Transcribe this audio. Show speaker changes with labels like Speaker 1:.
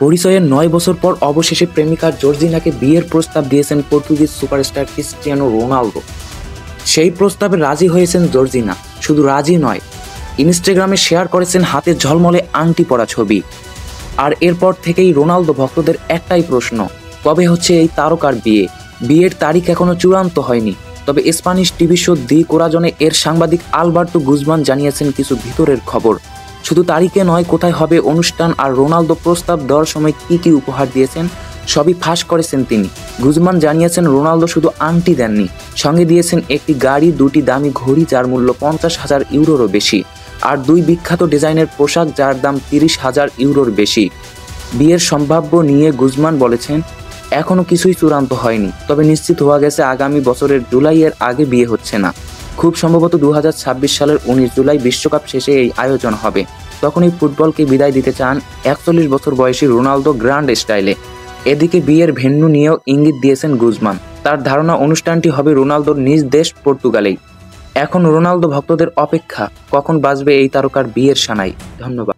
Speaker 1: পরিচয়ের ৯ বছর পর অবশেষে প্রেমিকা জর্জিনাকে বিয়ের প্রস্তাব দিয়েছেন পর্তুগিজ সুপারস্টার ক্রিস্টিয়ানো রোনালদো। সেই প্রস্তাবে রাজি হয়েছেন জর্জিনা। শুধু রাজি নয়, ইনস্টাগ্রামে শেয়ার করেছেন হাতে ঝলমলে আংটি পরা ছবি। আর এরপর থেকেই রোনালদো ভক্তদের একটাই প্রশ্ন, কবে হচ্ছে এই তারকার বিয়ে? বিয়ের তারিখ এখনো চূড়ান্ত হয়নি, তবে স্প্যানিশ টিভি শো দি কোরাজনে এর সাংবাদিক আলবার্তো গুজমান জানিয়েছেন কিছু ভিতরের খবর। শুধু তারিখে নয়, কোথায় হবে অনুষ্ঠান আর রোনালদো প্রস্তাব দেওয়ার সময় কি কি উপহার দিয়েছেন সবই ফাঁস করেছেন তিনি। গুজমান জানিয়েছেন রোনালদো শুধু আংটি দেননি, সঙ্গে দিয়েছেন একটি গাড়ি, 2টি দামি ঘড়ি যার মূল্য 50,000 ইউরোরও বেশি, আর 2 বিখ্যাত ডিজাইনের পোশাক যার দাম 30,000 ইউরোর বেশি। বিয়ের সম্ভাব্য নিয়ে গুজমান বলেছেন, এখনো কিছুই চূড়ান্ত হয়নি, তবে নিশ্চিত হওয়া গেছে আগামী বছরের জুলাইয়ের আগে বিয়ে হচ্ছে না। খুব সম্ভবত 2026 সালের 19 জুলাই বিশ্বকাপ শেষে এই আয়োজন হবে। তখনই ফুটবলকে বিদায় দিতে চান 41 বছর বয়সী রোনালদো গ্র্যান্ড স্টাইলে। এদিকে বিয়ের ভেন্যু নিয়েও ইঙ্গিত দিয়েছেন গুজমান। তার ধারণা অনুষ্ঠানটি হবে রোনালদোর নিজ দেশ পর্তুগালেই। এখন রোনালদো ভক্তদের অপেক্ষা, কখন বাজবে এই তারকার বিয়ের সানাই। ধন্যবাদ।